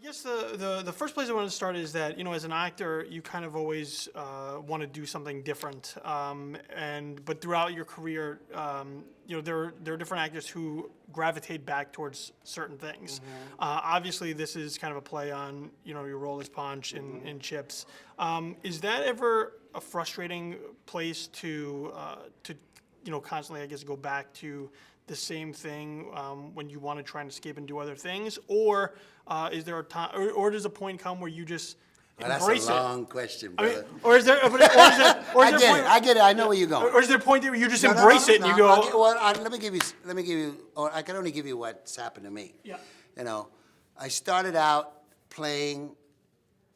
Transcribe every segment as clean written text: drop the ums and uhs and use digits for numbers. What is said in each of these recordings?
guess the first place I want to start is that, as an actor, you kind of always want to do something different. But throughout your career, there are different actors who gravitate back towards certain things. Obviously, this is kind of a play on, your role as Ponch in Chips. Is that ever a frustrating place to constantly, I guess, go back to the same thing when you want to try and escape and do other things, or is there a time, or does a point come where you just embrace that's a long question, I mean, brother. or is there? I get it. I know where you're going. Or is there a point where you just embrace it and you go? Okay, well, let me give you. Or I can only give you what's happened to me. Yeah. I started out playing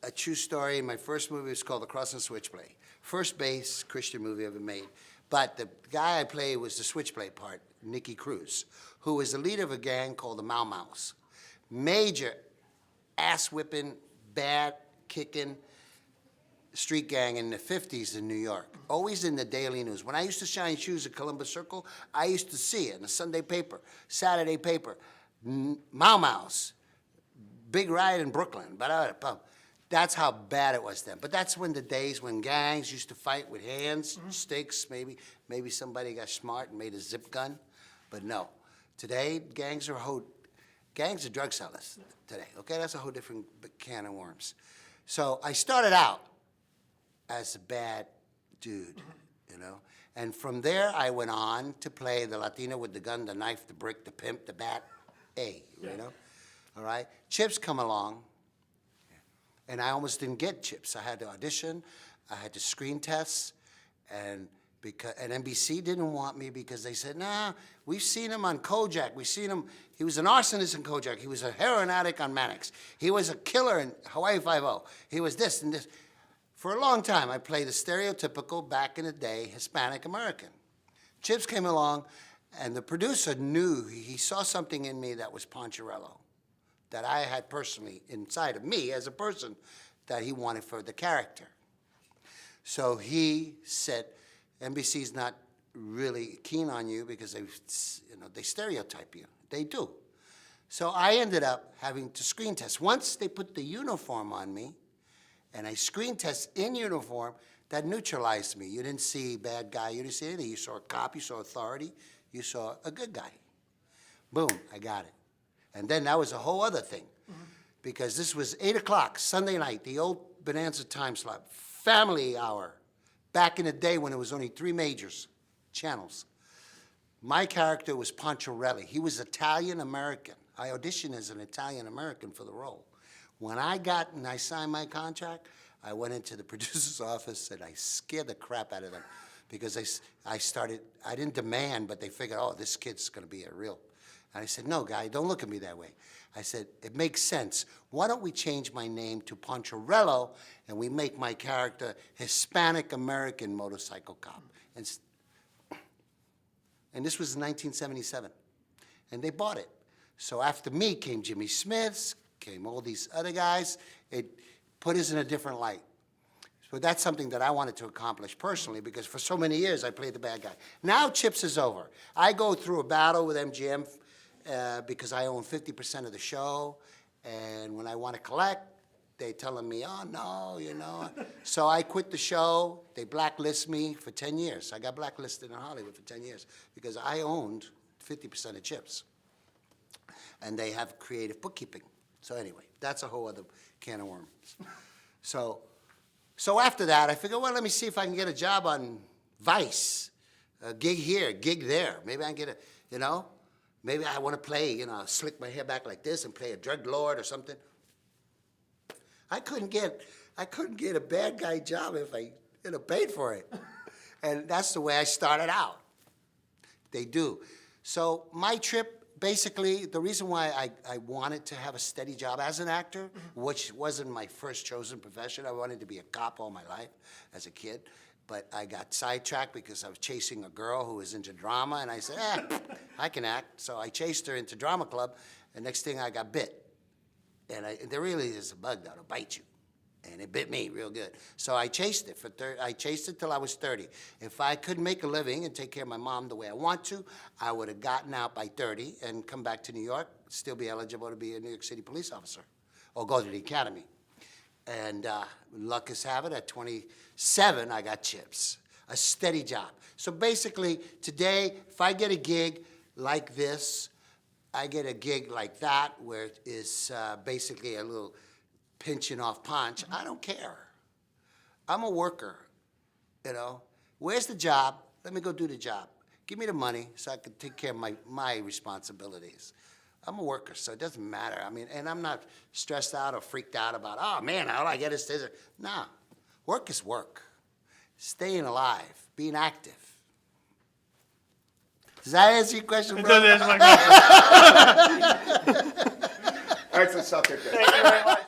a true story. My first movie was called The Cross and Switchblade. First base Christian movie ever made. But the guy I played was the Switchblade part, Nicky Cruz, who was the leader of a gang called the Mau Maus. Major ass-whipping, bad-kicking street gang in the 50s in New York. Always in the Daily News. When I used to shine shoes at Columbus Circle, I used to see it in the Sunday paper, Saturday paper. Mau Maus, big riot in Brooklyn. That's how bad it was then. But that's when the days when gangs used to fight with hands, sticks, maybe somebody got smart and made a zip gun. But no. Today, gangs are drug sellers today. Okay, that's a whole different can of worms. So I started out as a bad dude, And from there, I went on to play the Latino with the gun, the knife, the brick, the pimp, the bat, All right? Chips come along. And I almost didn't get Chips. I had to audition, I had to screen test, and NBC didn't want me because they said, nah, we've seen him on Kojak. We've seen him, he was an arsonist in Kojak. He was a heroin addict on Mannix. He was a killer in Hawaii Five-0. He was this and this. For a long time, I played the stereotypical, back in the day, Hispanic American. Chips came along, and the producer knew, he saw something in me that was Poncharello, that I had personally inside of me as a person that he wanted for the character. So he said, NBC's not really keen on you because they stereotype you. They do. So I ended up having to screen test. Once they put the uniform on me, and I screen test in uniform, that neutralized me. You didn't see bad guy, you didn't see anything. You saw a cop, you saw authority, you saw a good guy. Boom, I got it. And then that was a whole other thing, because this was 8 o'clock, Sunday night, the old Bonanza time slot, family hour, back in the day when it was only 3 majors, channels. My character was Poncharelli. He was Italian-American. I auditioned as an Italian-American for the role. When I signed my contract, I went into the producer's office and I scared the crap out of them, because I didn't demand, but they figured, oh, this kid's gonna be a real. And I said, no, guy, don't look at me that way. I said, it makes sense. Why don't we change my name to Poncharello, and we make my character Hispanic-American motorcycle cop? And this was in 1977. And they bought it. So after me came Jimmy Smiths, came all these other guys. It put us in a different light. So that's something that I wanted to accomplish personally, because for so many years I played the bad guy. Now Chips is over. I go through a battle with MGM because I own 50% of the show, and when I want to collect, they telling me, oh, no, So I quit the show. They blacklist me for 10 years. I got blacklisted in Hollywood for 10 years because I owned 50% of Chips. And they have creative bookkeeping. So anyway, that's a whole other can of worms. So after that, I figured, well, let me see if I can get a job on Vice. A gig here, a gig there. Maybe I can get maybe I want to play, slick my hair back like this and play a drug lord or something. I couldn't get a bad guy job if I paid for it. And that's the way I started out. They do. So my trip, basically, the reason why I wanted to have a steady job as an actor, which wasn't my first chosen profession. I wanted to be a cop all my life as a kid. But I got sidetracked because I was chasing a girl who was into drama, and I said, I can act. So I chased her into drama club, and next thing I got bit. And there really is a bug that'll bite you. And it bit me real good. So I chased it I chased it till I was 30. If I could make a living and take care of my mom the way I want to, I would have gotten out by 30 and come back to New York, still be eligible to be a New York City police officer. or go to the academy. And luck is have it, at 27, I got chips, a steady job. So basically, today, if I get a gig like this, I get a gig like that, where it is basically a little pinching off Ponch, I don't care. I'm a worker, you know. Where's the job? Let me go do the job. Give me the money so I can take care of my responsibilities. I'm a worker, so it doesn't matter. I mean, and I'm not stressed out or freaked out about, oh man, all I get is this. Nah, work is work. Staying alive, being active. Does that answer your question, It bro? does answer my question. Excellent subject. Thank you very much.